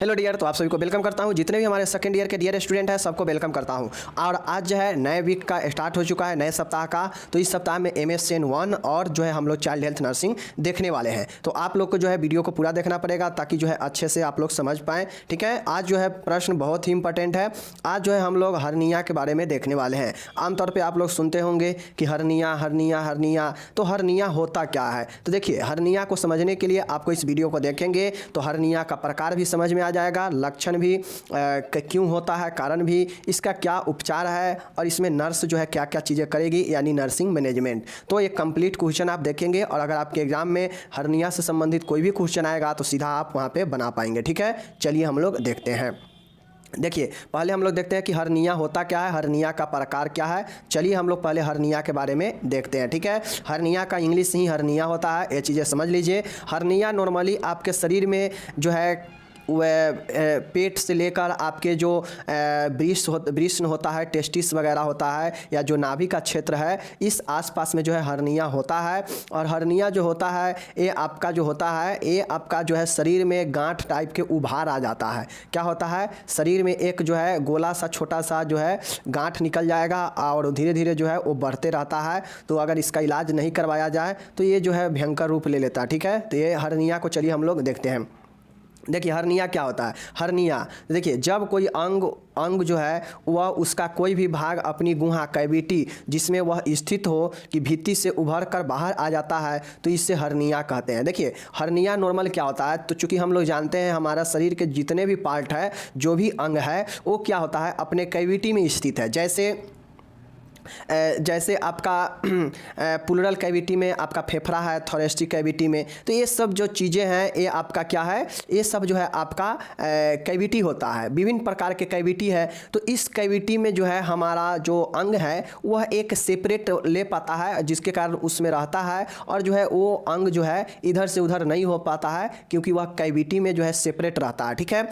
Hello dear, तो आप सभी को वेलकम करता हूं। जितने भी हमारे सेकंड ईयर के डियर स्टूडेंट हैं सबको वेलकम करता हूं। और आज जो है नए वीक का स्टार्ट हो चुका है, नए सप्ताह का। तो इस सप्ताह में MSN 1 और जो है हम लोग चाइल्ड हेल्थ नर्सिंग देखने वाले हैं। तो आप लोग को जो है वीडियो को पूरा देखना पड़ेगा ताकि जो है अच्छे से आप लोग समझ पाएँ। ठीक है, आज जो है प्रश्न बहुत ही इंपॉर्टेंट है। आज जो है हम लोग हर्निया के बारे में देखने वाले हैं। आमतौर पर आप लोग सुनते होंगे कि हर्निया हर्निया हर्निया। तो हर्निया होता क्या है? तो देखिए, हर्निया को समझने के लिए आपको इस वीडियो को देखेंगे तो हर्निया का प्रकार भी समझ में आ जाएगा, लक्षण भी क्यों होता है, कारण भी, इसका क्या उपचार है और इसमें नर्स जो है क्या क्या चीज़ें करेगी, यानी नर्सिंग मैनेजमेंट। तो एक कंप्लीट क्वेश्चन आप देखेंगे और अगर आपके एग्जाम में हर्निया से संबंधित कोई भी क्वेश्चन आएगा तो सीधा आप वहाँ पे बना पाएंगे। ठीक है, चलिए हम लोग देखते हैं। देखिए, पहले हम लोग देखते हैं कि हर्निया होता क्या है, हर्निया का प्रकार क्या है। चलिए हम लोग पहले हर्निया के बारे में देखते हैं। ठीक है, हर्निया का इंग्लिश ही हर्निया होता है, ये चीज़ें समझ लीजिए। हर्निया नॉर्मली आपके शरीर में जो है वह पेट से लेकर आपके जो ब्रीस्ट होता है, टेस्टिस वगैरह होता है, या जो नाभि का क्षेत्र है, इस आसपास में जो है हर्निया होता है। और हर्निया जो होता है ये आपका जो है शरीर में गांठ टाइप के उभार आ जाता है। क्या होता है, शरीर में एक जो है गोला सा छोटा सा जो है गांठ निकल जाएगा और धीरे धीरे जो है वो बढ़ते रहता है। तो अगर इसका इलाज नहीं करवाया जाए तो ये जो है भयंकर रूप ले लेता है। ठीक है, तो ये हर्निया को चलिए हम लोग देखते हैं। देखिए, हर्निया क्या होता है। हर्निया देखिए, जब कोई अंग जो है वह उसका कोई भी भाग अपनी गुहा कैविटी जिसमें वह स्थित हो कि भित्ति से उभर कर बाहर आ जाता है तो इससे हर्निया कहते हैं। देखिए, हर्निया नॉर्मल क्या होता है, तो चूंकि हम लोग जानते हैं हमारा शरीर के जितने भी पार्ट है, जो भी अंग है, वो क्या होता है अपने कैविटी में स्थित है। जैसे आपका प्लूरल कैविटी में आपका फेफड़ा है, थोरेस्टिक कैविटी में। तो ये सब जो चीज़ें हैं ये आपका क्या है, ये सब जो है आपका कैविटी होता है। विभिन्न प्रकार के कैविटी है। तो इस कैविटी में जो है हमारा जो अंग है वह एक सेपरेट ले पाता है, जिसके कारण उसमें रहता है। और जो है वो अंग जो है इधर से उधर नहीं हो पाता है क्योंकि वह कैविटी में जो है सेपरेट रहता है। ठीक है,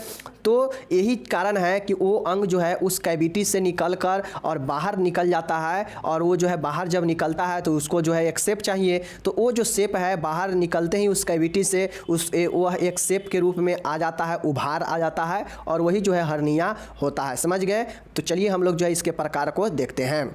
तो यही कारण है कि वो अंग जो है उस कैविटी से निकल कर और बाहर निकल जाता है। और वो जो है बाहर जब निकलता है तो उसको जो है एक शेप चाहिए। तो वो जो शेप है बाहर निकलते ही उस कैविटी से वह एक शेप के रूप में आ जाता है, उभार आ जाता है, और वही जो है हर्निया होता है। समझ गए? तो चलिए हम लोग जो है इसके प्रकार को देखते हैं।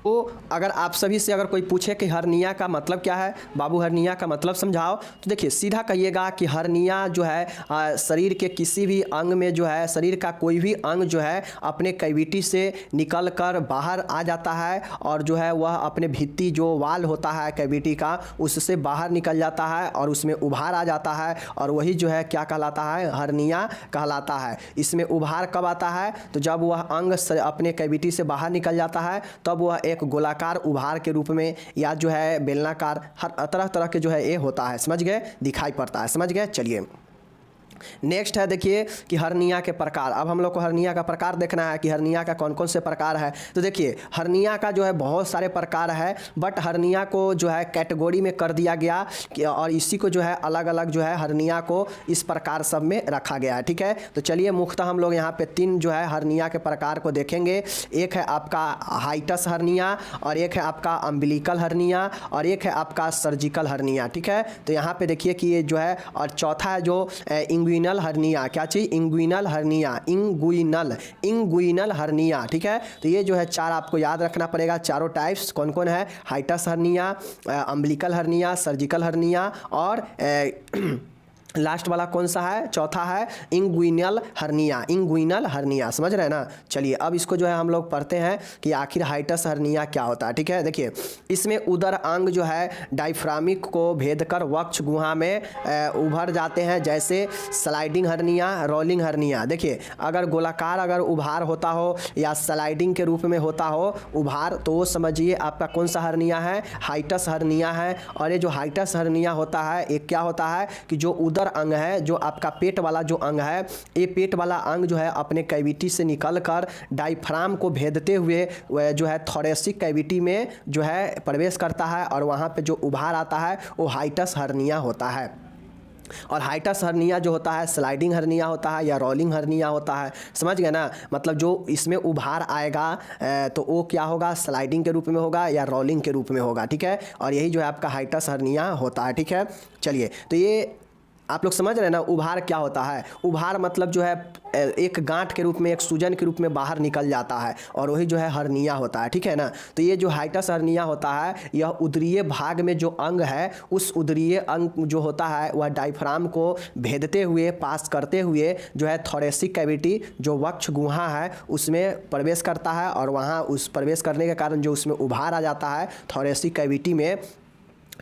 तो अगर आप सभी से अगर कोई पूछे कि हर्निया का मतलब क्या है, बाबू हर्निया का मतलब समझाओ, तो देखिए सीधा कहिएगा कि हर्निया जो है शरीर के किसी भी अंग में जो है, शरीर का कोई भी अंग जो है अपने कैविटी से निकल कर बाहर आ जाता है और जो है वह अपने भित्ति जो वाल होता है कैविटी का उससे बाहर निकल जाता है और उसमें उभार आ जाता है, और वही जो है क्या कहलाता है, हर्निया कहलाता है। इसमें उभार कब आता है, तो जब वह अंग अपने कैविटी से बाहर निकल जाता है तब वह एक गोलाकार उभार के रूप में या जो है बेलनाकार, हर तरह तरह के जो है ये होता है। समझ गए? दिखाई पड़ता है। समझ गए? चलिए नेक्स्ट है, देखिए कि हर्निया के प्रकार। अब हम लोग को हर्निया का प्रकार देखना है कि हर्निया का कौन कौन से प्रकार है। तो देखिए, हर्निया का जो है बहुत सारे प्रकार है, बट हर्निया को जो है कैटेगरी में कर दिया गया और इसी को जो है अलग अलग जो है हर्निया को इस प्रकार सब में रखा गया है। ठीक है, तो चलिए मुख्यतः हम लोग यहाँ पे 3 जो है हर्निया के प्रकार को देखेंगे। एक है आपका हाइटस हर्निया, और एक है आपका अम्बिलिकल हर्निया, और एक है आपका सर्जिकल हर्निया। ठीक है, तो यहाँ पे देखिए कि ये जो है, और चौथा है जो इंग्विनल हर्निया। क्या चीज़? Inguinal hernia, inguinal hernia. ठीक है, तो ये जो है 4 आपको याद रखना पड़ेगा। चारों टाइप्स कौन कौन है, hiatus hernia, umbilical hernia, surgical hernia, और लास्ट वाला कौन सा है, चौथा है इंग्विनल हर्निया। इंग्विनल हर्निया, समझ रहे हैं ना? चलिए अब इसको जो है हम लोग पढ़ते हैं कि आखिर हाइटस हर्निया क्या होता है। ठीक है, देखिए इसमें उदर अंग जो है डायफ्रामिक को भेद कर वक्ष गुहा में उभर जाते हैं, जैसे स्लाइडिंग हर्निया, रोलिंग हर्निया। देखिए, अगर गोलाकार अगर उभार होता हो या स्लाइडिंग के रूप में होता हो उभार, तो वो समझिए आपका कौन सा हर्निया है, हाइटस हर्निया है। और ये जो हाइटस हर्निया होता है ये क्या होता है कि जो उदर अंग है, जो आपका पेट वाला जो अंग है, ये पेट वाला अंग जो है अपने कैविटी से निकलकर डायफ्राम को भेदते हुए जो है थोरेसिक कैविटी में जो है प्रवेश करता है, और वहाँ पे जो उभार आता है वो हाइटस हर्निया होता है। और हाइटस हर्निया जो होता है स्लाइडिंग हर्निया होता है या रोलिंग हर्निया होता है। समझ गए ना? मतलब जो इसमें उभार आएगा तो वो क्या होगा, स्लाइडिंग के रूप में होगा या रोलिंग के रूप में होगा। ठीक है, और यही जो है आपका हाइटस हर्निया होता है। ठीक है, चलिए तो ये आप लोग समझ रहे हैं ना, उभार क्या होता है? उभार मतलब जो है एक गांठ के रूप में, एक सूजन के रूप में बाहर निकल जाता है, और वही जो है हर्निया होता है, ठीक है ना। तो ये जो हाइटस हर्निया होता है, यह उदरीय भाग में जो अंग है, उस उदरीय अंग जो होता है वह डायफ्राम को भेदते हुए, पास करते हुए जो है थोरेसिक कैविटी, जो वक्ष गुहा है, उसमें प्रवेश करता है, और वहाँ उस प्रवेश करने के कारण जो उसमें उभार आ जाता है थोरेसिक कैविटी में,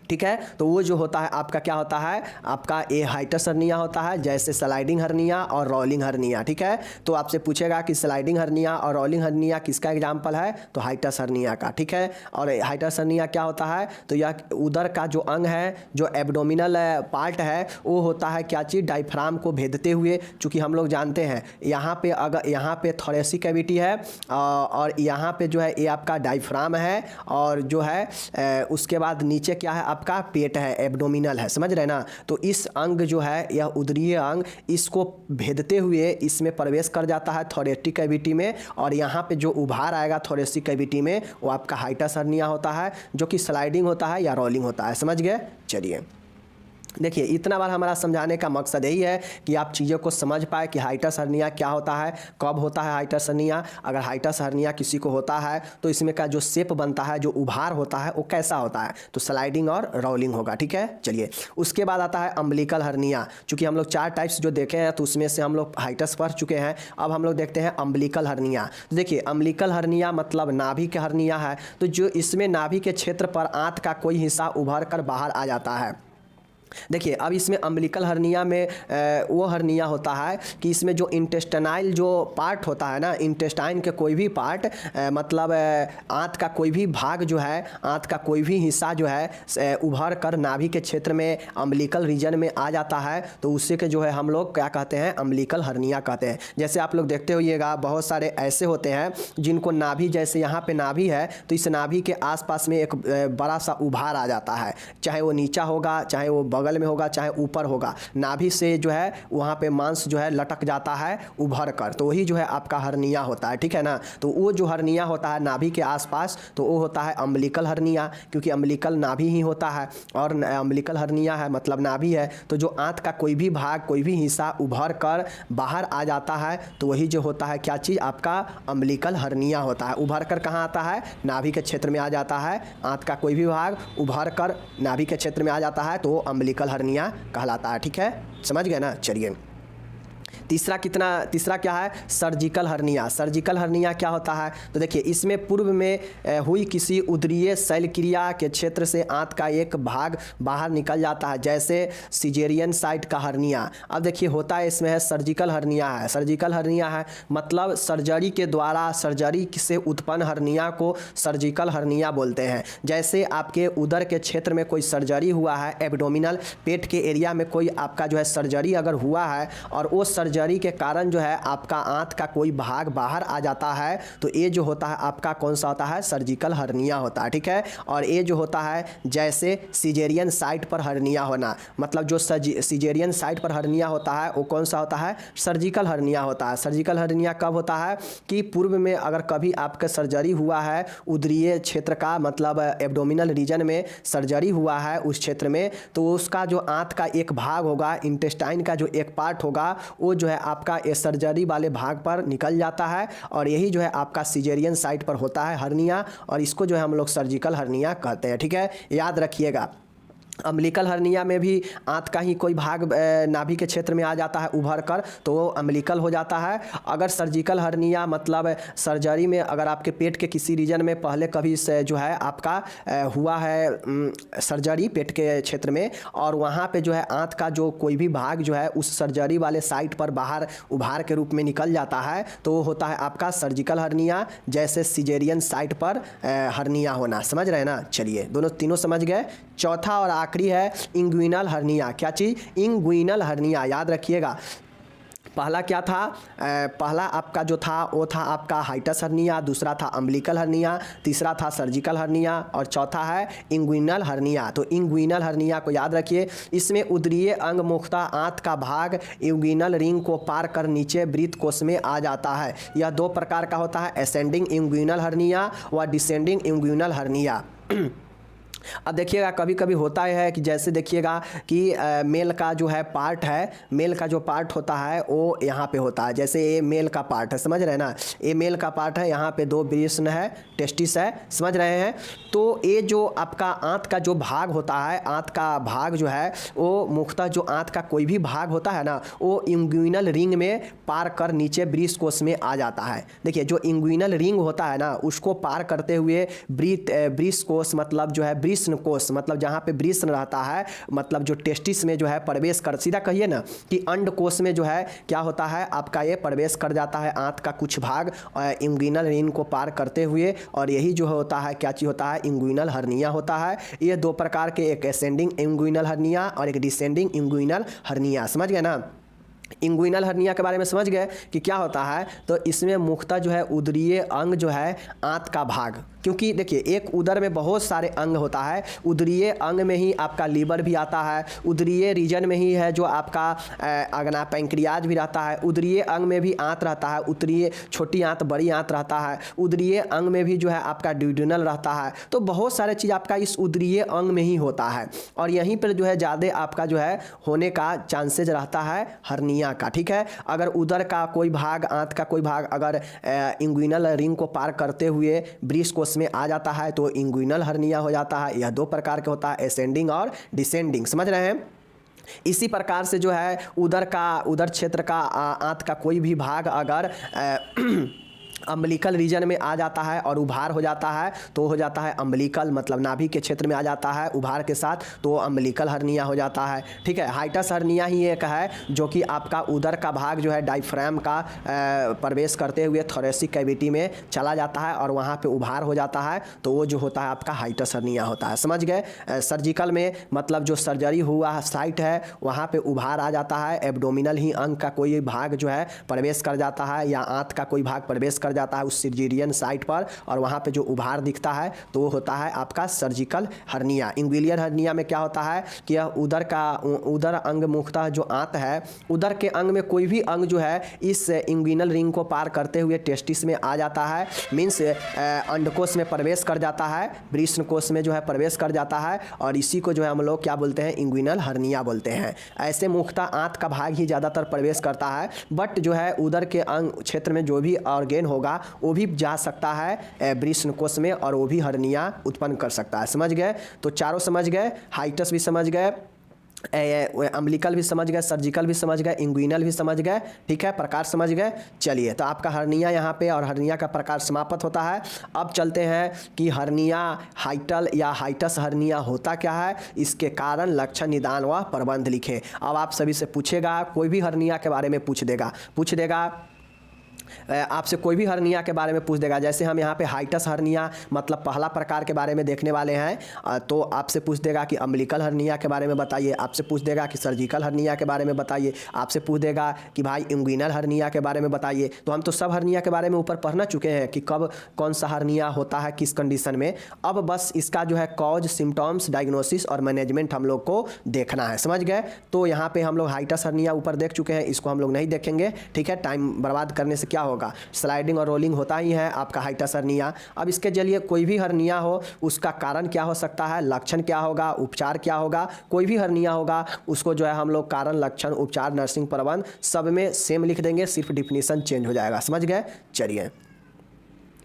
ठीक है। तो वो जो होता है आपका क्या होता है, आपका ए हाइटस हर्निया होता है, जैसे स्लाइडिंग हर्निया और रोलिंग हर्निया, ठीक है। तो आपसे पूछेगा कि स्लाइडिंग हर्निया और रोलिंग हर्निया किसका एग्जाम्पल है, तो हाइटस हर्निया का, ठीक है। और हाइटस हर्निया क्या होता है, तो यह उदर का जो अंग है, जो एब्डोमिनल पार्ट है, वो होता है क्या चीज़, डायफ्राम को भेदते हुए। चूँकि हम लोग जानते हैं यहाँ पे, अगर यहाँ पे थोरेसिक कैविटी है और यहाँ पे जो है ये आपका डायफ्राम है, और जो है उसके बाद नीचे क्या है, आपका पेट है, एब्डोमिनल है, समझ रहे ना। तो इस अंग जो है, यह उदरीय अंग, इसको भेदते हुए इसमें प्रवेश कर जाता है थोरेटिक कैविटी में, और यहाँ पे जो उभार आएगा थोरेसिक कैविटी में, वो आपका हाइटस हर्निया होता है, जो कि स्लाइडिंग होता है या रोलिंग होता है, समझ गए। चलिए देखिए, इतना बार हमारा समझाने का मकसद यही है कि आप चीज़ों को समझ पाए कि हाइटस हर्निया क्या होता है, कब होता है हाइटस हर्निया। अगर हाइटस हर्निया किसी को होता है तो इसमें का जो शेप बनता है, जो उभार होता है, वो कैसा होता है, तो स्लाइडिंग और रोलिंग होगा, ठीक है। चलिए उसके बाद आता है अम्बिलिकल हर्निया। चूँकि हम लोग 4 टाइप्स जो देखे हैं, तो उसमें से हम लोग हाइटस पढ़ चुके हैं, अब हम लोग देखते हैं अम्बिलिकल हर्निया। तो देखिए, अम्बिलिकल हर्निया मतलब नाभि के हर्निया है, तो जो इसमें नाभि के क्षेत्र पर आंत का कोई हिस्सा उभर कर बाहर आ जाता है। देखिए, अब इसमें अम्बिलिकल हर्निया में वो हर्निया होता है कि इसमें जो इंटेस्टाइनल जो पार्ट होता है ना, इंटेस्टाइन के कोई भी पार्ट, मतलब आंत का कोई भी भाग जो है, आंत का कोई भी हिस्सा जो है उभर कर नाभि के क्षेत्र में अम्बिलिकल रीजन में आ जाता है, तो उससे के जो है हम लोग क्या कहते हैं, अम्बिलिकल हर्निया कहते हैं। जैसे आप लोग देखते होइएगा, बहुत सारे ऐसे होते हैं जिनको नाभि, जैसे यहाँ पे नाभि है, तो इस नाभि के आसपास में एक बड़ा सा उभार आ जाता है, चाहे वो नीचा होगा, चाहे वो बगल में होगा, चाहे ऊपर होगा, नाभि से जो है वहाँ पे मांस जो है लटक जाता है उभर कर, तो वही जो है आपका हर्निया होता है, ठीक है ना। तो वो जो हर्निया होता है नाभि के आसपास, तो वो होता है अम्बिलिकल हर्निया, क्योंकि अम्बिलिकल नाभि ही होता है, और अम्बिलिकल हर्निया है मतलब नाभि है, तो जो आंत का कोई भी भाग, कोई भी हिस्सा उभर कर बाहर आ जाता है, तो वही जो होता है क्या चीज़, आपका अम्बिलिकल हर्निया होता है। उभर कर कहाँ आता है, नाभि के क्षेत्र में आ जाता है, आंत का कोई भी भाग उभर कर नाभि के क्षेत्र में आ जाता है, तो वो अम्बिलिकल हर्निया कहलाता है, ठीक है, समझ गए ना। चलिए तीसरा क्या है, सर्जिकल हर्निया। सर्जिकल हर्निया क्या होता है, तो देखिए, इसमें पूर्व में हुई किसी उदरीय शैल क्रिया के क्षेत्र से आंत का एक भाग बाहर निकल जाता है, जैसे सिजेरियन साइट का हर्निया। अब देखिए होता है, इसमें है सर्जिकल हर्निया है। सर्जिकल हर्निया है मतलब सर्जरी के द्वारा, सर्जरी से उत्पन्न हर्निया को सर्जिकल हर्निया बोलते हैं। जैसे आपके उदर के क्षेत्र में कोई सर्जरी हुआ है, एब्डोमिनल पेट के एरिया में कोई आपका जो है सर्जरी अगर हुआ है, और वो सर्जरी के कारण जो है आपका आंत का कोई भाग बाहर आ जाता है, तो ये जो होता है आपका कौन सा होता है, सर्जिकल हर्निया होता है, ठीक है। और ये जो होता है, जैसे सिजेरियन साइट पर हर्निया होना, मतलब जो सिजेरियन साइट पर हर्निया होता है, वो कौन सा होता है, सर्जिकल हर्निया होता है। सर्जिकल हर्निया कब होता है कि पूर्व में अगर कभी आपका सर्जरी हुआ है, उदरीय क्षेत्र का मतलब एब्डोमिनल रीजन में सर्जरी हुआ है उस क्षेत्र में, तो उसका जो आंत का एक भाग होगा, इंटेस्टाइन का जो एक पार्ट होगा, वो जो है आपका ये सर्जरी वाले भाग पर निकल जाता है, और यही जो है आपका सिजेरियन साइट पर होता है हर्निया, और इसको जो है हम लोग सर्जिकल हर्निया कहते हैं, ठीक है, याद रखिएगा। अम्बिलिकल हर्निया में भी आंत का ही कोई भाग नाभि के क्षेत्र में आ जाता है उभर कर, तो वो अम्बिलिकल हो जाता है। अगर सर्जिकल हर्निया मतलब सर्जरी में अगर आपके पेट के किसी रीजन में पहले कभी से जो है आपका हुआ है सर्जरी पेट के क्षेत्र में, और वहाँ पे जो है आंत का जो कोई भी भाग जो है उस सर्जरी वाले साइट पर बाहर उभार के रूप में निकल जाता है, तो वो होता है आपका सर्जिकल हर्निया, जैसे सिजेरियन साइट पर हर्निया होना, समझ रहे हैं ना। चलिए तीनों समझ गए। चौथा और आखिरी है इंग्विनल हर्निया। क्या चीज़, इंग्विनल हर्निया, याद रखिएगा। पहला क्या था, पहला आपका जो था वो था आपका हाइटस हर्निया, दूसरा था अम्बिलिकल हर्निया, तीसरा था सर्जिकल हर्निया, और चौथा है इंग्विनल हर्निया। तो इंग्विनल हर्निया को याद रखिए, इसमें उदरीय अंग मुख्यतः आंत का भाग इंग्विनल रिंग को पार कर नीचे वृत्त कोश में आ जाता है। यह 2 प्रकार का होता है, असेंडिंग इंग्विनल हर्निया व डिसेंडिंग इंग्विनल हर्निया। अब देखिएगा कभी कभी होता है कि जैसे देखिएगा कि मेल का जो है पार्ट है, मेल का जो पार्ट होता है वो यहाँ पे होता है। जैसे ये मेल का पार्ट है, समझ रहे हैं ना, ये मेल का पार्ट है, यहाँ पे 2 वृषण है, टेस्टिस है, समझ रहे हैं। तो ये जो आपका आंत का जो भाग होता है, आंत का भाग जो है वो मुख्यतः जो आंत का कोई भी भाग होता है ना, वो इंग्विनल रिंग में पार कर नीचे वृष कोश में आ जाता है। देखिए जो इंग्विनल रिंग होता है ना, उसको पार करते हुए वृष कोश मतलब जो है वृषण कोश मतलब जहाँ पे वृषण रहता है, मतलब जो टेस्टिस में जो है प्रवेश कर, सीधा कहिए ना कि अंड कोश में जो है क्या होता है आपका ये प्रवेश कर जाता है आंत का कुछ भाग इंग्विनल रिंग को पार करते हुए। और यही जो होता है क्या चीज़ होता है, इंग्विनल हर्निया होता है। ये 2 प्रकार के, एक असेंडिंग इंग्विनल हर्निया और एक डिसेंडिंग इंग्विनल हर्निया, समझ गए ना। इंग्विनल हर्निया के बारे में समझ गए कि क्या होता है। तो इसमें मुख्यतः जो है उदरीय अंग जो है आंत का भाग, क्योंकि देखिए एक उदर में बहुत सारे अंग होता है, उदरीय अंग में ही आपका लीवर भी आता है, उदरीय रीजन में ही है जो आपका अगना पैंक्रियाज भी रहता है, उदरीय अंग में भी आंत रहता है, उदरीय छोटी आंत बड़ी आंत रहता है, उदरीय अंग में भी जो है आपका ड्यूडेनल रहता है। तो बहुत सारे चीज़ आपका इस उदरीय अंग में ही होता है और यहीं पर जो है ज़्यादा आपका जो है होने का चांसेज रहता है हर्निया का, ठीक है। अगर उदर का कोई भाग, आंत का कोई भाग अगर इंग्विनल रिंग को पार करते हुए वृष कोश में आ जाता है तो इंग्विनल हर्निया हो जाता है। यह 2 प्रकार के होता है, असेंडिंग और डिसेंडिंग, समझ रहे हैं। इसी प्रकार से जो है उदर क्षेत्र का आंत का कोई भी भाग अगर अम्बिलिकल रीजन में आ जाता है और उभार हो जाता है तो हो जाता है अम्बिलिकल, मतलब नाभि के क्षेत्र में आ जाता है उभार के साथ तो अम्बिलिकल हर्निया हो जाता है, ठीक है। हाइटस हर्निया ही एक है जो कि आपका उदर का भाग जो है डायफ्राम का प्रवेश करते हुए थोरेसिक कैविटी में चला जाता है और वहाँ पे उभार हो जाता है तो वो जो होता है आपका हाइटस हर्निया होता है, समझ गए। सर्जिकल में मतलब जो सर्जरी हुआ साइट है वहाँ पे उभार आ जाता है, एब्डोमिनल ही अंग का कोई भाग जो है प्रवेश कर जाता है या आंत का कोई भाग प्रवेश कर जाता है उस सर्जरियन साइट पर और वहाँ पे जो उभार दिखता है तो वो होता है आपका सर्जिकल हर्निया। इंग्विलियर हर्निया में क्या होता है कि यह उदर अंग मुख्यतः जो आंत है, उदर के अंग में कोई भी अंग जो है इस इंग्विनल रिंग को पार करते हुए टेस्टिस में आ जाता है, मीन्स अंडकोश में प्रवेश कर जाता है, वृषण कोश में जो है प्रवेश कर जाता है और इसी को जो है हम लोग क्या बोलते हैं, इंग्विनल हर्निया बोलते हैं। ऐसे मुख्यतः आंत का भाग ही ज़्यादातर प्रवेश करता है, बट जो है उदर के अंग क्षेत्र में जो भी ऑर्गेन होगा वो भी जा सकता है वृषण कोश में और वो भी हर्निया उत्पन्न कर सकता है, समझ गए। तो चारों समझ गए, हाइटस भी समझ गए, अम्बिलिकल भी समझ गए, सर्जिकल भी समझ गए, इंग्विनल भी समझ गए, ठीक है, प्रकार समझ गए। चलिए तो आपका हर्निया यहाँ पे और हर्निया का प्रकार समाप्त होता है। अब चलते हैं कि हर्निया हाइटल या हाइटस हर्निया होता क्या है, इसके कारण, लक्षण, निदान व प्रबंध लिखें। अब आप सभी से पूछेगा, कोई भी हर्निया के बारे में पूछ देगा आपसे कोई भी हर्निया के बारे में पूछ देगा। जैसे हम यहाँ पे हाइटस हर्निया मतलब पहला प्रकार के बारे में देखने वाले हैं तो आपसे पूछ देगा कि अम्बिलिकल हर्निया के बारे में बताइए, आपसे पूछ देगा कि सर्जिकल हर्निया के बारे में बताइए, आपसे पूछ देगा कि भाई इंग्विनल हर्निया के बारे में बताइए। तो हम तो सब हर्निया के बारे में ऊपर पढ़ना चुके हैं कि कब कौन सा हर्निया होता है किस कंडीशन में। अब बस इसका जो है कॉज, सिम्टम्स, डायग्नोसिस और मैनेजमेंट हम लोग को देखना है, समझ गए। तो यहाँ पे हम लोग हाइटस हर्निया ऊपर देख चुके हैं, इसको हम लोग नहीं देखेंगे, ठीक है, टाइम बर्बाद करने से क्या होगा, स्लाइडिंग और रोलिंग होता ही है आपका हाइटस हर्निया। अब इसके जरिए कोई भी हर्निया हो उसका कारण क्या हो सकता है, लक्षण क्या होगा, उपचार क्या होगा। कोई भी हर्निया होगा उसको जो है हम लोग कारण, लक्षण, उपचार, नर्सिंग प्रबंध सब में सेम लिख देंगे, सिर्फ डिफिनीशन चेंज हो जाएगा, समझ गए। चलिए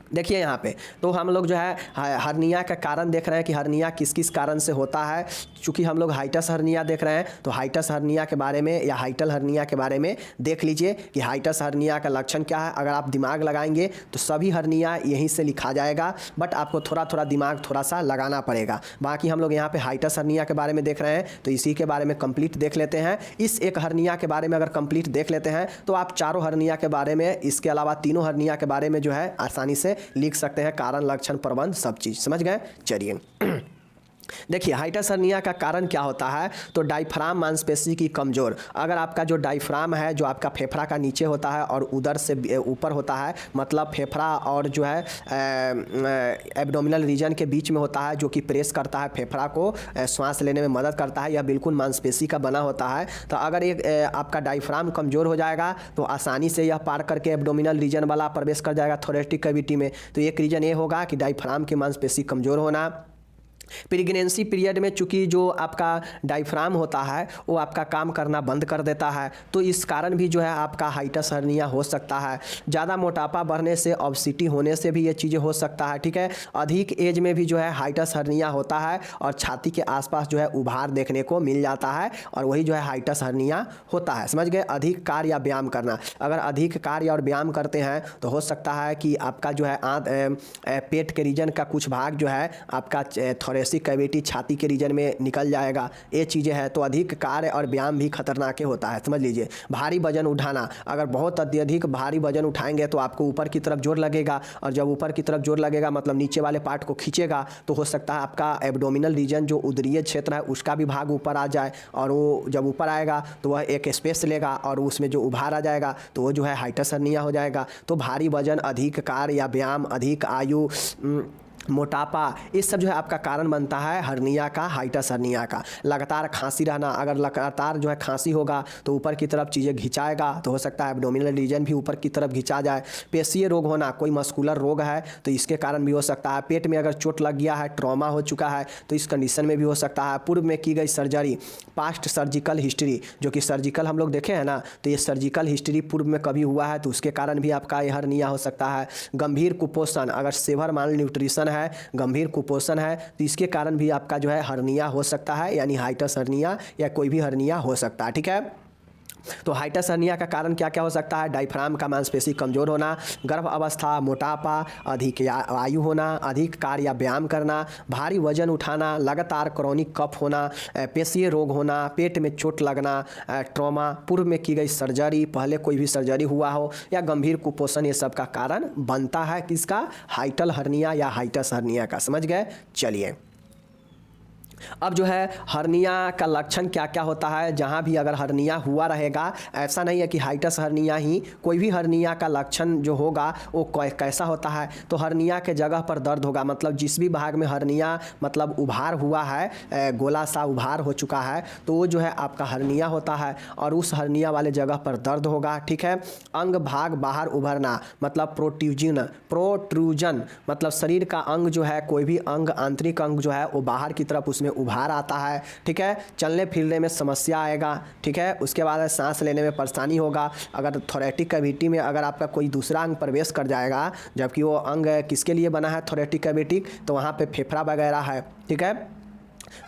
देखिए यहाँ पे तो हम लोग जो है हर्निया का कारण देख रहे हैं कि हर्निया किस किस कारण से होता है। चूँकि हम लोग हाइटस हर्निया देख रहे हैं तो हाइटस हर्निया के बारे में या हाइटल हर्निया के बारे में देख लीजिए कि हाइटस हर्निया का लक्षण क्या है। अगर आप दिमाग लगाएंगे तो सभी हर्निया यहीं से लिखा जाएगा, बट आपको थोड़ा थोड़ा दिमाग थोड़ा सा लगाना पड़ेगा। बाकी हम लोग यहाँ पे हाइटस हर्निया के बारे में देख रहे हैं तो इसी के बारे में कंप्लीट देख लेते हैं। इस एक हर्निया के बारे में अगर कंप्लीट देख लेते हैं तो आप चारों हर्निया के बारे में, इसके अलावा तीनों हर्निया के बारे में जो है आसानी से लिख सकते हैं, कारण, लक्षण, प्रबंध सब चीज़, समझ गए। चलिए देखिए हाइटस हर्निया का कारण क्या होता है, तो डायफ्राम मांसपेशी की कमजोर। अगर आपका जो डायफ्राम है जो आपका फेफड़ा का नीचे होता है और उदर से ऊपर होता है, मतलब फेफड़ा और जो है एब्डोमिनल रीजन के बीच में होता है, जो कि प्रेस करता है फेफड़ा को, श्वास लेने में मदद करता है, यह बिल्कुल मांसपेशी का बना होता है। तो अगर एक आपका डायफ्राम कमजोर हो जाएगा तो आसानी से यह पार करके एब्डोमिनल रीजन वाला प्रवेश कर जाएगा थोरेटिक कैविटी में। तो एक रीजन ये होगा कि डायफ्राम की मांसपेशी कमजोर होना। प्रेगनेंसी पीरियड में चूँकि जो आपका डायफ्राम होता है वो आपका काम करना बंद कर देता है, तो इस कारण भी जो है आपका हाइटस हर्निया हो सकता है। ज़्यादा मोटापा बढ़ने से, ओबेसिटी होने से भी ये चीज़ें हो सकता है, ठीक है। अधिक एज में भी जो है हाइटस हर्निया होता है और छाती के आसपास जो है उभार देखने को मिल जाता है और वही जो है हाइटस हर्निया होता है। समझ गए। अधिक कार्य या व्यायाम करना, अगर अधिक कार्य और व्यायाम करते हैं तो हो सकता है कि आपका जो है पेट के रीजन का कुछ भाग जो है आपका थोरेसिक कैविटी छाती के रीजन में निकल जाएगा। ये चीज़ें हैं। तो अधिक कार्य और व्यायाम भी खतरनाक होता है, समझ लीजिए। भारी वजन उठाना, अगर बहुत अत्यधिक भारी वजन उठाएंगे तो आपको ऊपर की तरफ जोर लगेगा और जब ऊपर की तरफ जोर लगेगा मतलब नीचे वाले पार्ट को खींचेगा तो हो सकता है आपका एब्डोमिनल रीजन जो उदरीय क्षेत्र है उसका भी भाग ऊपर आ जाए और वो जब ऊपर आएगा तो वह एक स्पेस लेगा और उसमें जो उभार आ जाएगा तो वो जो है हाइटस हर्निया हो जाएगा। तो भारी वजन, अधिक कार्य या व्यायाम, अधिक आयु, मोटापा, ये सब जो है आपका कारण बनता है हर्निया का, हाइटस हर्निया का। लगातार खांसी रहना, अगर लगातार जो है खांसी होगा तो ऊपर की तरफ चीज़ें घिंचाएगा तो हो सकता है एब्डोमिनल रीजन भी ऊपर की तरफ घिंचा जाए। पेशीय रोग होना, कोई मस्कुलर रोग है तो इसके कारण भी हो सकता है। पेट में अगर चोट लग गया है, ट्रॉमा हो चुका है तो इस कंडीशन में भी हो सकता है। पूर्व में की गई सर्जरी, पास्ट सर्जिकल हिस्ट्री, जो कि सर्जिकल हम लोग देखे हैं ना, तो ये सर्जिकल हिस्ट्री पूर्व में कभी हुआ है तो उसके कारण भी आपका ये हर्निया हो सकता है। गंभीर कुपोषण, अगर सेवर माल न्यूट्रिशन है, गंभीर कुपोषण है तो इसके कारण भी आपका जो है हर्निया हो सकता है, यानी हाइटस हर्निया या कोई भी हर्निया हो सकता है, ठीक है। तो हाइटस हर्निया का कारण क्या क्या हो सकता है? डायफ्राम का मांसपेशी कमजोर होना, गर्भ अवस्था, मोटापा, अधिक आयु होना, अधिक कार्य या व्यायाम करना, भारी वजन उठाना, लगातार क्रॉनिक कफ होना, पेशीय रोग होना, पेट में चोट लगना, ट्रॉमा, पूर्व में की गई सर्जरी, पहले कोई भी सर्जरी हुआ हो या गंभीर कुपोषण, ये सब का कारण बनता है किसका? हाइटल हर्निया या हाइटस हर्निया का। समझ गए। चलिए अब जो है हर्निया का लक्षण क्या क्या होता है। जहाँ भी अगर हर्निया हुआ रहेगा, ऐसा नहीं है कि हाइटस हर्निया ही, कोई भी हर्निया का लक्षण जो होगा वो कैसा होता है तो हर्निया के जगह पर दर्द होगा। मतलब जिस भी भाग में हर्निया मतलब उभार हुआ है, गोला सा उभार हो चुका है तो वो जो है आपका हर्निया होता है और उस हर्निया वाले जगह पर दर्द होगा, ठीक है। अंग भाग बाहर उभरना मतलब प्रोट्रूजन मतलब शरीर का अंग जो है, कोई भी अंग, आंतरिक अंग जो है वो बाहर की तरफ उसमें उभार आता है, ठीक है। चलने फिरने में समस्या आएगा, ठीक है। उसके बाद सांस लेने में परेशानी होगा। अगर थोरेटिक कैविटी में अगर आपका कोई दूसरा अंग प्रवेश कर जाएगा, जबकि वो अंग किसके लिए बना है थोरेटिक कैविटी, तो वहाँ पे फेफड़ा वगैरह है, ठीक है।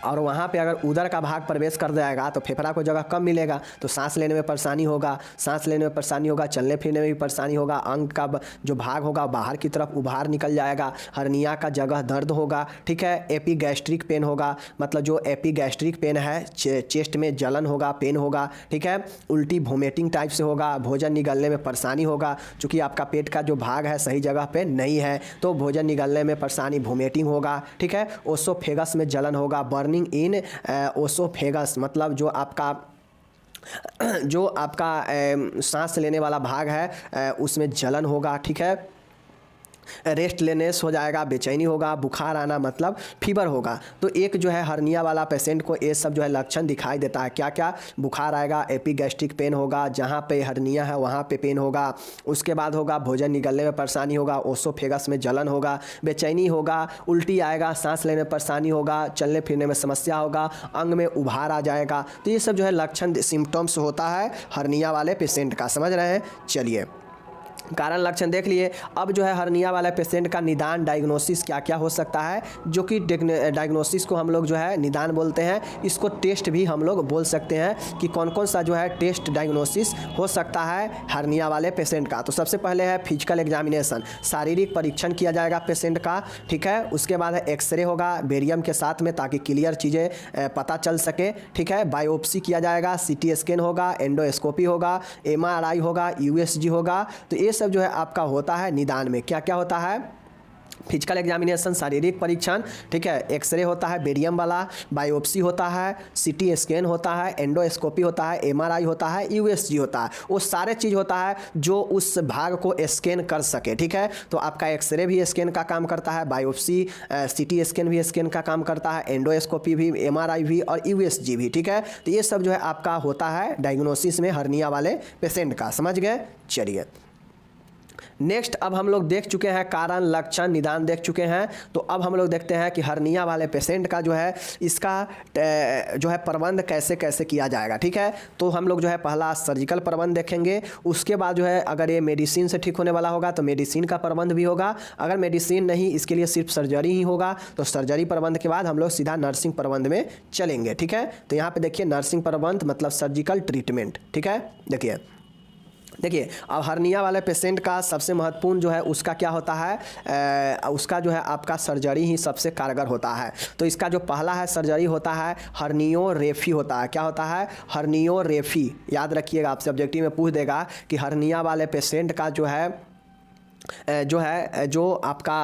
और वहाँ पे अगर उदर का भाग प्रवेश कर जाएगा तो फेफड़ा को जगह कम मिलेगा तो सांस लेने में परेशानी होगा, चलने फिरने में भी परेशानी होगा। अंग का जो भाग होगा बाहर की तरफ उभार निकल जाएगा, हर्निया का जगह दर्द होगा, ठीक है। एपीगैस्ट्रिक पेन होगा, मतलब जो एपीगैस्ट्रिक पेन है, चेस्ट में जलन होगा, पेन होगा, ठीक है। उल्टी वोमिटिंग टाइप से होगा, भोजन निगलने में परेशानी होगा, चूँकि आपका पेट का जो भाग है सही जगह पे नहीं है तो भोजन निगलने में परेशानी, वोमिटिंग होगा, ठीक है। ओसोफेगस में जलन होगा, बर्निंग इन ओसोफेगस मतलब जो आपका सांस लेने वाला भाग है उसमें जलन होगा, ठीक है। रेस्टलेनेस हो जाएगा, बेचैनी होगा, बुखार आना मतलब फीवर होगा। तो एक जो है हर्निया वाला पेशेंट को ये सब जो है लक्षण दिखाई देता है। क्या क्या? बुखार आएगा, एपीगैस्ट्रिक पेन होगा, जहाँ पे हर्निया है वहाँ पे पेन होगा, उसके बाद होगा भोजन निगलने में परेशानी होगा, ओसोफेगस में जलन होगा, बेचैनी होगा, उल्टी आएगा, सांस लेने में परेशानी होगा, चलने फिरने में समस्या होगा, अंग में उभार आ जाएगा। तो ये सब जो है लक्षण सिम्टम्स होता है हर्निया वाले पेशेंट का। समझ रहे हैं। चलिए कारण लक्षण देख लिए। अब जो है हर्निया वाले पेशेंट का निदान, डायग्नोसिस क्या क्या हो सकता है, जो कि डायग्नोसिस को हम लोग जो है निदान बोलते हैं। इसको टेस्ट भी हम लोग बोल सकते हैं कि कौन कौन सा जो है टेस्ट डायग्नोसिस हो सकता है हर्निया वाले पेशेंट का। तो सबसे पहले है फिजिकल एग्जामिनेशन, शारीरिक परीक्षण किया जाएगा पेशेंट का, ठीक है। उसके बाद है एक्सरे होगा बेरियम के साथ में ताकि क्लियर चीज़ें पता चल सके, ठीक है। बायोप्सी किया जाएगा, सीटी स्कैन होगा, एंडोस्कोपी होगा, MRI होगा, USG होगा। तो ये सब जो है आपका होता है निदान में। क्या क्या होता है? फिजिकल एग्जामिनेशन शारीरिक परीक्षण, ठीक है। एक्सरे होता है बेरियम वाला, बायोप्सी होता है, सीटी स्कैन होता है, एंडोस्कोपी होता है, MRI होता है, USG होता है। वो सारे चीज़ होता है जो उस भाग को स्कैन कर सके, ठीक है। तो आपका एक्सरे भी स्कैन का काम करता है, बायोप्सी सीटी स्कैन भी स्कैन का काम करता है, एंडोस्कोपी भी, MRI भी और USG भी, ठीक है। तो ये सब जो है आपका होता है डायग्नोसिस में हर्निया वाले पेशेंट का। समझ गए। चलिए नेक्स्ट अब हम लोग देख चुके हैं कारण, लक्षण, निदान देख चुके हैं। तो अब हम लोग देखते हैं कि हर्निया वाले पेशेंट का जो है इसका जो है प्रबंध कैसे कैसे किया जाएगा। ठीक है, तो हम लोग जो है पहला सर्जिकल प्रबंध देखेंगे, उसके बाद जो है अगर ये मेडिसिन से ठीक होने वाला होगा तो मेडिसिन का प्रबंध भी होगा, अगर मेडिसिन नहीं इसके लिए सिर्फ सर्जरी ही होगा तो सर्जरी प्रबंध के बाद हम लोग सीधा नर्सिंग प्रबंध में चलेंगे। ठीक है, तो यहाँ पे देखिए नर्सिंग प्रबंध मतलब सर्जिकल ट्रीटमेंट। ठीक है, देखिए अब हर्निया वाले पेशेंट का सबसे महत्वपूर्ण जो है उसका क्या होता है, उसका जो है आपका सर्जरी ही सबसे कारगर होता है। तो इसका जो पहला है सर्जरी होता है हर्नियोरेफी होता है। क्या होता है? हर्नियोरेफी। याद रखिएगा, आपसे ऑब्जेक्टिव में पूछ देगा कि हर्निया वाले पेशेंट का जो आपका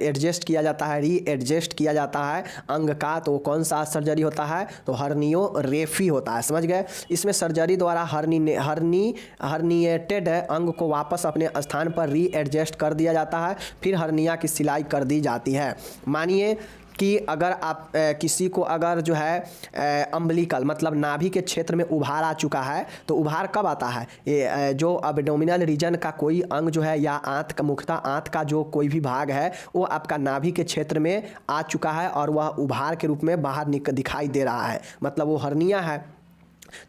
एडजस्ट किया जाता है, री एडजस्ट किया जाता है अंग का, तो कौन सा सर्जरी होता है? तो हर्नियोरेफी होता है। समझ गए? इसमें सर्जरी द्वारा हर्निएटेड अंग को वापस अपने स्थान पर री एडजस्ट कर दिया जाता है, फिर हर्निया की सिलाई कर दी जाती है। मानिए कि अगर आप किसी को अगर जो है अम्बलिकल मतलब नाभि के क्षेत्र में उभार आ चुका है, तो उभार कब आता है? ये जो एब्डोमिनल रीजन का कोई अंग जो है या आंत का, मुख्यतः आंत का जो कोई भी भाग है वो आपका नाभि के क्षेत्र में आ चुका है और वह उभार के रूप में बाहर दिखाई दे रहा है, मतलब वो हर्निया है।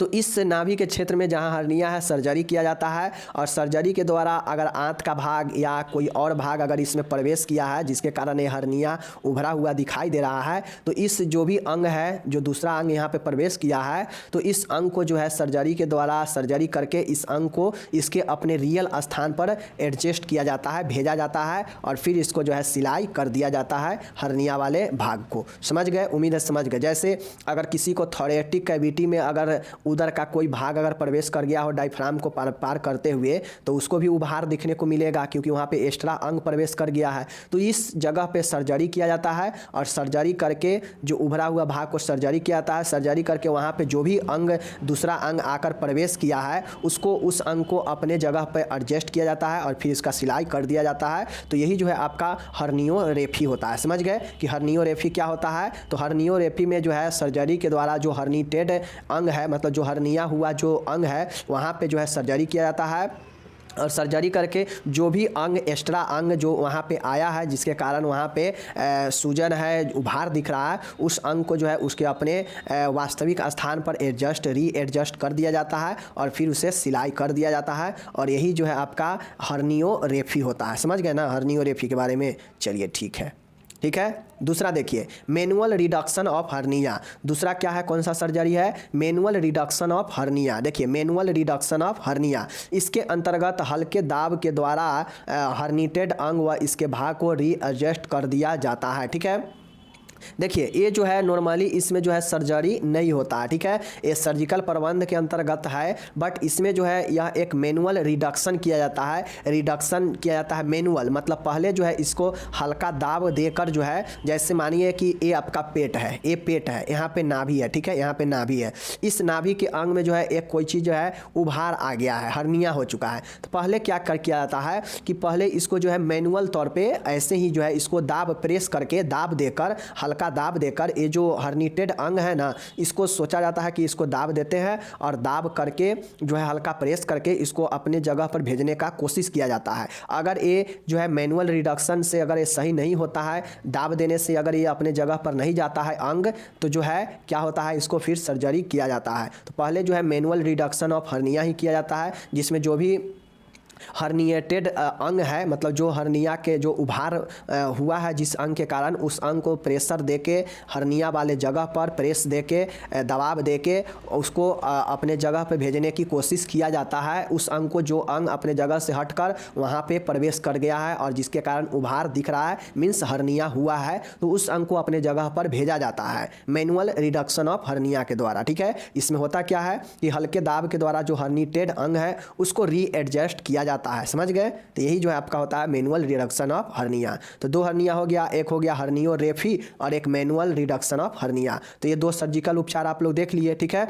तो इस नाभि के क्षेत्र में जहाँ हर्निया है सर्जरी किया जाता है, और सर्जरी के द्वारा अगर आंत का भाग या कोई और भाग अगर इसमें प्रवेश किया है जिसके कारण ये हर्निया उभरा हुआ दिखाई दे रहा है, तो इस जो भी अंग है, जो दूसरा अंग यहाँ पे प्रवेश किया है, तो इस अंग को जो है सर्जरी के द्वारा सर्जरी करके इस अंग को इसके अपने रियल स्थान पर एडजस्ट किया जाता है, भेजा जाता है, और फिर इसको जो है सिलाई कर दिया जाता है हर्निया वाले भाग को। समझ गए? उम्मीद है समझ गए। जैसे अगर किसी को थोरेटिक कैविटी में अगर उदर का कोई भाग अगर प्रवेश कर गया हो डायफ्राम को पार करते हुए, तो उसको भी उभार दिखने को मिलेगा क्योंकि वहाँ पे एक्स्ट्रा अंग प्रवेश कर गया है। तो इस जगह पे सर्जरी किया जाता है, और सर्जरी करके जो उभरा हुआ भाग को सर्जरी किया जाता है, सर्जरी करके वहाँ पे जो भी अंग दूसरा अंग आकर प्रवेश किया है उसको उस अंग को अपने जगह पर एडजस्ट किया जाता है और फिर इसका सिलाई कर दिया जाता है। तो यही जो है आपका हर्नियोरेफी होता है। समझ गए कि हर्नियोरेफी क्या होता है? तो हर्नियोरेफी में जो है सर्जरी के द्वारा जो हर्निटेड अंग है, मतलब जो हर्निया हुआ जो अंग है, वहाँ पे जो है सर्जरी किया जाता है, और सर्जरी करके जो भी अंग एक्स्ट्रा अंग जो वहाँ पे आया है जिसके कारण वहाँ पे सूजन है, उभार दिख रहा है, उस अंग को जो है उसके अपने वास्तविक स्थान पर री एडजस्ट कर दिया जाता है और फिर उसे सिलाई कर दिया जाता है, और यही जो है आपका हर्नियोरेफी होता है। समझ गए ना हर्नियोरेफी के बारे में? चलिए ठीक है। दूसरा देखिए मैनुअल रिडक्शन ऑफ हर्निया। दूसरा क्या है, कौन सा सर्जरी है? Manual reduction of hernia. देखिए मैनुअल रिडक्शन ऑफ हर्निया, इसके अंतर्गत हल्के दाब के द्वारा हर्निटेड अंग व इसके भाग को रीएडजस्ट कर दिया जाता है। ठीक है, देखिए ये जो है नॉर्मली इसमें जो है सर्जरी नहीं होता है। ठीक है, ये सर्जिकल प्रबंध के अंतर्गत है, बट इसमें जो है यह एक मैनुअल रिडक्शन किया जाता है। रिडक्शन किया जाता है मैनुअल, मतलब पहले जो है इसको हल्का दाब देकर जो है, जैसे मानिए कि ये आपका पेट है, ये पेट है, यहाँ पे नाभि है। ठीक है, यहाँ पे नाभि है, इस नाभि के अंग में जो है एक कोई चीज़ जो है उभार आ गया है, हर्निया हो चुका है। तो पहले क्या किया जाता है कि पहले इसको जो है मैनुअल तौर पे ऐसे ही जो है इसको दाब प्रेस करके दाब देकर, हल्का दाब देकर, ये जो हर्निटेड अंग है ना, इसको सोचा जाता है कि इसको दाब देते हैं और दाब करके जो है हल्का प्रेस करके इसको अपने जगह पर भेजने का कोशिश किया जाता है। अगर ये जो है मैनुअल रिडक्शन से अगर ये सही नहीं होता है, दाब देने से अगर ये अपने जगह पर नहीं जाता है अंग, तो जो है क्या होता है, इसको फिर सर्जरी किया जाता है। तो पहले जो है मैनुअल रिडक्शन ऑफ हर्निया ही किया जाता है, जिसमें जो भी हर्निएटेड अंग है, मतलब जो हर्निया के जो उभार हुआ है जिस अंग के कारण, उस अंग को प्रेशर देके हर्निया वाले जगह पर प्रेस देके दबाव देके उसको अपने जगह पे भेजने की कोशिश किया जाता है। उस अंग को, जो अंग अपने जगह से हटकर वहाँ पे प्रवेश कर गया है और जिसके कारण उभार दिख रहा है, मीन्स हर्निया हुआ है, तो उस अंग को अपने जगह पर भेजा जाता है मैनुअल रिडक्शन ऑफ हर्निया के द्वारा। ठीक है, इसमें होता क्या है कि हल्के दाब के द्वारा जो हर्निटेड अंग है उसको रीएडजस्ट किया जाता है। समझ गए? तो यही जो है आपका होता है मैनुअल रिडक्शन ऑफ हर्निया। तो दो हर्निया हो गया, एक हो गया हर्नियोरेफी और एक मैनुअल रिडक्शन ऑफ हर्निया। तो ये दो सर्जिकल उपचार आप लोग देख लिए। ठीक है,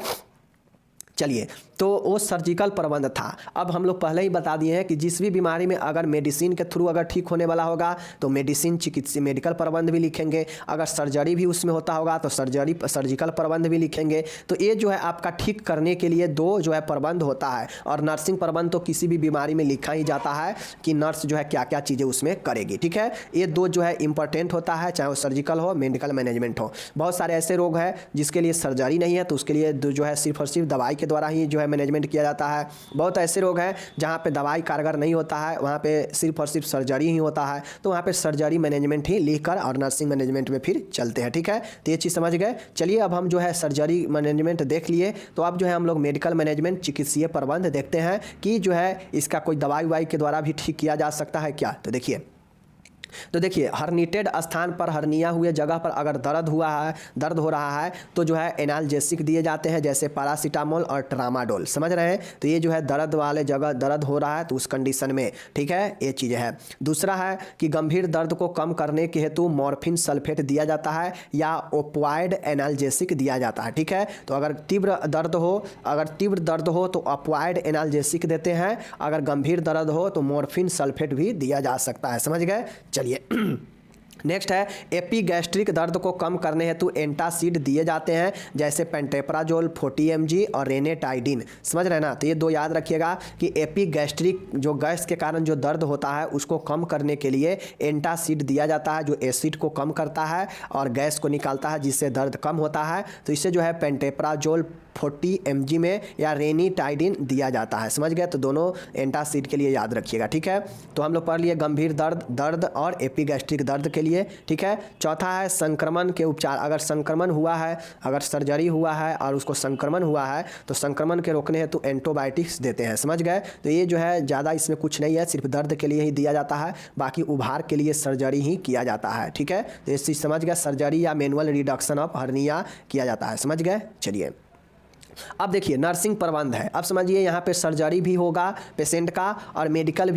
चलिए, तो वो सर्जिकल प्रबंध था। अब हम लोग पहले ही बता दिए हैं कि जिस भी बीमारी में अगर मेडिसिन के थ्रू अगर ठीक होने वाला होगा तो मेडिसिन चिकित्सीय मेडिकल प्रबंध भी लिखेंगे, अगर सर्जरी भी उसमें होता होगा तो सर्जिकल प्रबंध भी लिखेंगे। तो ये जो है आपका ठीक करने के लिए दो जो है प्रबंध होता है, और नर्सिंग प्रबंध तो किसी भी बीमारी में लिखा ही जाता है कि नर्स जो है क्या क्या चीज़ें उसमें करेगी। ठीक है, ये दो जो है इंपॉर्टेंट होता है, चाहे वो सर्जिकल हो मेडिकल मैनेजमेंट हो। बहुत सारे ऐसे रोग हैं जिसके लिए सर्जरी नहीं है तो उसके लिए जो है सिर्फ और सिर्फ दवाई के द्वारा ही जो है मैनेजमेंट किया जाता है। बहुत ऐसे रोग हैं जहाँ पे दवाई कारगर नहीं होता है, वहाँ पे सिर्फ और सिर्फ सर्जरी ही होता है, तो वहाँ पे सर्जरी मैनेजमेंट ही लिखकर और नर्सिंग मैनेजमेंट में फिर चलते हैं। ठीक है, तो ये चीज़ समझ गए। चलिए, अब हम जो है सर्जरी मैनेजमेंट देख लिए, तो अब जो है हम लोग मेडिकल मैनेजमेंट चिकित्सीय प्रबंध देखते हैं कि जो है इसका कोई दवाई वाई के द्वारा भी ठीक किया जा सकता है क्या। तो देखिए हर्निटेड स्थान पर, हर्निया हुए जगह पर अगर दर्द हो रहा है तो जो है एनाल्जेसिक दिए जाते हैं, जैसे पैरासीटामोल और ट्रामाडोल। समझ रहे हैं, तो ये जो है दर्द वाले जगह दर्द हो रहा है तो उस कंडीशन में, ठीक है, ये चीज़ है। दूसरा है कि गंभीर दर्द को कम करने के हेतु मॉर्फिन सल्फेट दिया जाता है या ओपॉइड एनाल्जेसिक दिया जाता है। ठीक है, तो अगर तीव्र दर्द हो तो ओपॉइड एनाल्जेसिक देते हैं, अगर गंभीर दर्द हो तो मॉर्फिन सल्फेट भी दिया जा सकता है। समझ गए। चलिए नेक्स्ट है एपीगैस्ट्रिक दर्द को कम करने हेतु एंटासिड दिए जाते हैं, जैसे पेंटेप्राजोल 40 mg और रेनेटाइडिन। समझ रहे ना, तो ये दो याद रखिएगा कि एपीगैस्ट्रिक जो गैस के कारण जो दर्द होता है उसको कम करने के लिए एंटासिड दिया जाता है, जो एसिड को कम करता है और गैस को निकालता है, जिससे दर्द कम होता है। तो इससे जो है पेंटेप्राजोल 40 mg में या रेनिटाइडिन दिया जाता है। समझ गए, तो दोनों एंटासिड के लिए याद रखिएगा। ठीक है, तो हम लोग पढ़ लिए गंभीर दर्द और एपीगैस्ट्रिक दर्द के लिए। ठीक है, चौथा है संक्रमण के उपचार। अगर संक्रमण हुआ है, अगर सर्जरी हुआ है और उसको संक्रमण हुआ है तो संक्रमण के रोकने हेतु एंटीबायोटिक्स देते हैं। समझ गए, तो ये जो है ज़्यादा इसमें कुछ नहीं है, सिर्फ दर्द के लिए ही दिया जाता है, बाकी उभार के लिए सर्जरी ही किया जाता है। ठीक है, तो ये चीज़ समझ गए, सर्जरी या मैनुअल रिडक्शन ऑफ हर्निया किया जाता है। समझ गए। चलिए, अब देखिए नर्सिंग प्रबंध है। अब समझिए यहाँ पे सर्जरी भी होगा पेशेंट का और मेडिकल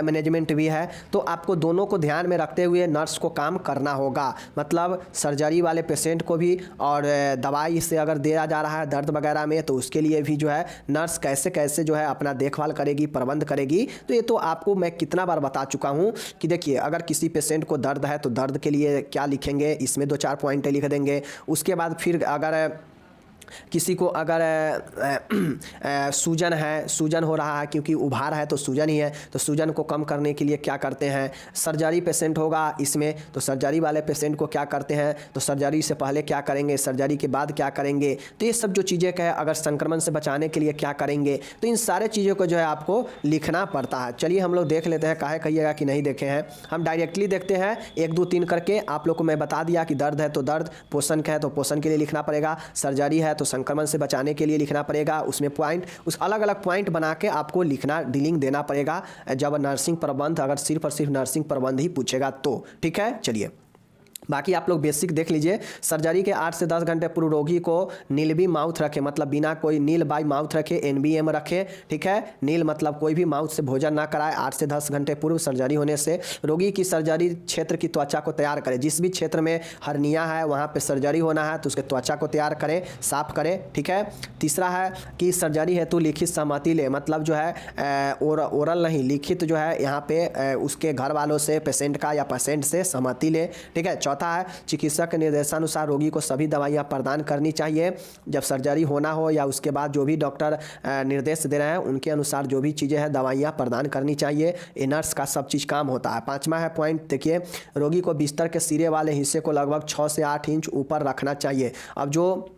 मैनेजमेंट भी है, तो आपको दोनों को ध्यान में रखते हुए नर्स को काम करना होगा। मतलब सर्जरी वाले पेशेंट को भी, और दवाई से अगर दिया जा रहा है दर्द वगैरह में तो उसके लिए भी जो है नर्स कैसे कैसे जो है अपना देखभाल करेगी, प्रबंध करेगी। तो ये तो आपको मैं कितना बार बता चुका हूँ कि देखिए अगर किसी पेशेंट को दर्द है तो दर्द के लिए क्या लिखेंगे, इसमें 2-4 पॉइंट लिख देंगे। उसके बाद फिर अगर किसी को अगर सूजन हो रहा है, क्योंकि उभार है तो सूजन ही है, तो सूजन को कम करने के लिए क्या करते हैं। सर्जरी पेशेंट होगा इसमें, तो सर्जरी वाले पेशेंट को क्या करते हैं, तो सर्जरी से पहले क्या करेंगे, सर्जरी के बाद क्या करेंगे। तो ये सब जो चीज़ें कहे, अगर संक्रमण से बचाने के लिए क्या करेंगे, तो इन सारे चीज़ों को जो है आपको लिखना पड़ता है। चलिए हम लोग देख लेते हैं, काहे कहिएगा कि नहीं देखे हैं, हम डायरेक्टली देखते हैं 1 2 3 करके। आप लोग को मैं बता दिया कि दर्द है तो दर्द, पोषण का है तो पोषण के लिए लिखना पड़ेगा, सर्जरी है तो संक्रमण से बचाने के लिए लिखना पड़ेगा। उसमें पॉइंट, उस अलग अलग पॉइंट बना के आपको लिखना, डीलिंग देना पड़ेगा जब नर्सिंग प्रबंध, अगर सिर्फ और सिर्फ नर्सिंग प्रबंध ही पूछेगा तो। ठीक है, चलिए बाकी आप लोग बेसिक देख लीजिए। सर्जरी के 8 से 10 घंटे पूर्व रोगी को नील बी माउथ रखे, मतलब बिना कोई नील बाई माउथ रखे, NBM रखे। ठीक है, नील मतलब कोई भी माउथ से भोजन ना कराए 8 से 10 घंटे पूर्व सर्जरी होने से। रोगी की सर्जरी क्षेत्र की त्वचा को तैयार करें, जिस भी क्षेत्र में हर्निया है वहाँ पे सर्जरी होना है तो उसके त्वचा को तैयार करें, साफ करें। ठीक है, तीसरा है कि सर्जरी हेतु लिखित सहमति ले, मतलब जो है ओरल नहीं, लिखित जो है यहाँ पे उसके घर वालों से, पेशेंट का या पेशेंट से सहमति ले। ठीक है, चौथा है चिकित्सक के निर्देशानुसार रोगी को सभी दवाइयां प्रदान करनी चाहिए। जब सर्जरी होना हो या उसके बाद जो भी डॉक्टर निर्देश दे रहे हैं उनके अनुसार जो भी चीज़ें हैं दवाइयां प्रदान करनी चाहिए। ये नर्स का सब चीज़ काम होता है। 5वां है पॉइंट, देखिए रोगी को बिस्तर के सिरे वाले हिस्से को लगभग 6 से 8 इंच ऊपर रखना चाहिए। अब जो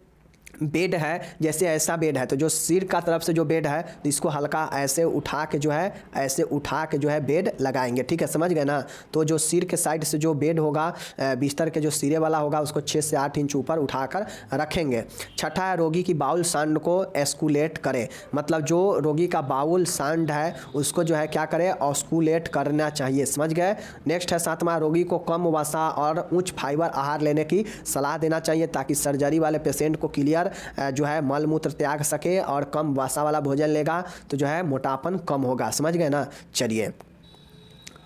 बेड है, जैसे ऐसा बेड है तो जो सिर का तरफ से जो बेड है तो इसको हल्का ऐसे उठा के जो है, ऐसे उठा के जो है बेड लगाएंगे। ठीक है, समझ गए ना। तो जो सिर के साइड से जो बेड होगा, बिस्तर के जो सिरे वाला होगा, उसको 6 से 8 इंच ऊपर उठाकर रखेंगे। छठा है रोगी की बाउल सांड को एस्कुलेट करें, मतलब जो रोगी का बाउल सांड है उसको जो है क्या करें, ऑस्कुलेट करना चाहिए। समझ गए। नेक्स्ट है 7वां, रोगी को कम वसा और उच्च फाइबर आहार लेने की सलाह देना चाहिए, ताकि सर्जरी वाले पेशेंट को क्लियर जो है मल मूत्र त्याग सके, और कम वसा वाला भोजन लेगा तो जो है मोटापन कम होगा। समझ गए ना। चलिए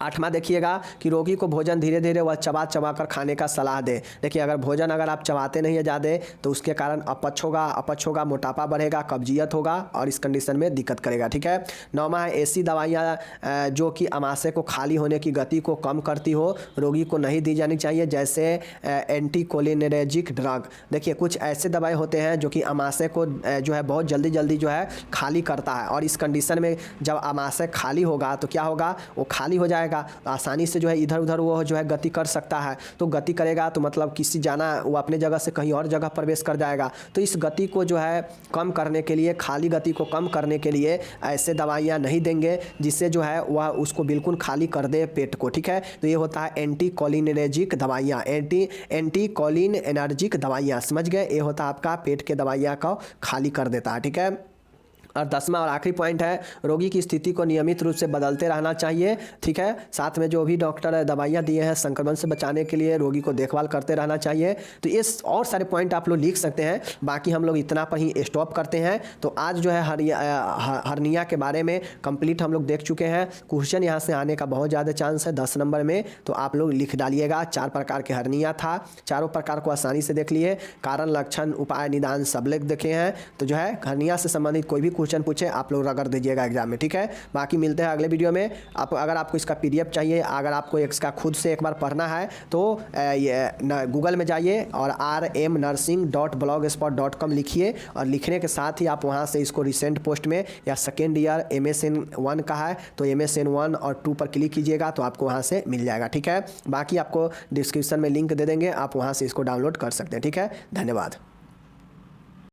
8वां देखिएगा कि रोगी को भोजन धीरे धीरे वह चबा चबा कर खाने का सलाह दे। देखिए अगर भोजन अगर आप चबाते नहीं है ज़्यादा तो उसके कारण अपच होगा, मोटापा बढ़ेगा, कब्जियत होगा और इस कंडीशन में दिक्कत करेगा। ठीक है। 9वां है ऐसी दवाइयाँ जो कि आमाशय को खाली होने की गति को कम करती हो, रोगी को नहीं दी जानी चाहिए, जैसे एंटीकोलिनर्जिक ड्रग। देखिए कुछ ऐसे दवाई होते हैं जो कि आमाशय को जो है बहुत जल्दी जो है खाली करता है और इस कंडीशन में जब आमाशय खाली होगा तो क्या होगा, वो खाली हो जाएगा, आसानी से जो है इधर उधर वो जो है गति कर सकता है। तो गति करेगा तो मतलब किसी जाना वो अपने जगह से कहीं और जगह प्रवेश कर जाएगा। तो इस गति को जो है कम करने के लिए, खाली गति को कम करने के लिए ऐसे दवाइयाँ नहीं देंगे जिससे जो है वह उसको बिल्कुल खाली कर दे पेट को। ठीक है। तो ये होता है एंटीकोलिनर्जिक दवाइयाँ, एंटीकोलिनर्जिक दवाइयाँ, समझ गए। ये होता है आपका पेट के दवाइयाँ को खाली कर देता है। ठीक है। और 10वां और आखिरी पॉइंट है रोगी की स्थिति को नियमित रूप से बदलते रहना चाहिए। ठीक है। साथ में जो भी डॉक्टर दवाइयाँ दिए हैं संक्रमण से बचाने के लिए रोगी को देखभाल करते रहना चाहिए। तो ये और सारे पॉइंट आप लोग लिख सकते हैं, बाकी हम लोग इतना पर ही स्टॉप करते हैं। तो आज जो है हर्निया के बारे में कंप्लीट हम लोग देख चुके हैं। क्वेश्चन यहाँ से आने का बहुत ज़्यादा चांस है 10 नंबर में, तो आप लोग लिख डालिएगा। 4 प्रकार के हर्निया था, चारों प्रकार को आसानी से देख लिए, कारण लक्षण उपाय निदान सब लोग देखे हैं। तो जो है हर्निया से संबंधित कोई भी क्वेश्चन पूछे आप लोग रगड़ दीजिएगा एग्जाम में। ठीक है। बाकी मिलते हैं अगले वीडियो में। अगर आपको इसका PDF चाहिए, अगर आपको इसका खुद से एक बार पढ़ना है तो गूगल में जाइए और rmnursing.blogspot.com लिखिए और लिखने के साथ ही आप वहां से इसको रिसेंट पोस्ट में या सेकेंड ईयर MSN 1 का है तो MSN 1 और 2 पर क्लिक कीजिएगा तो आपको वहां से मिल जाएगा। ठीक है। बाकी आपको डिस्क्रिप्शन में लिंक दे देंगे, आप वहां से इसको डाउनलोड कर सकते हैं। ठीक है। धन्यवाद।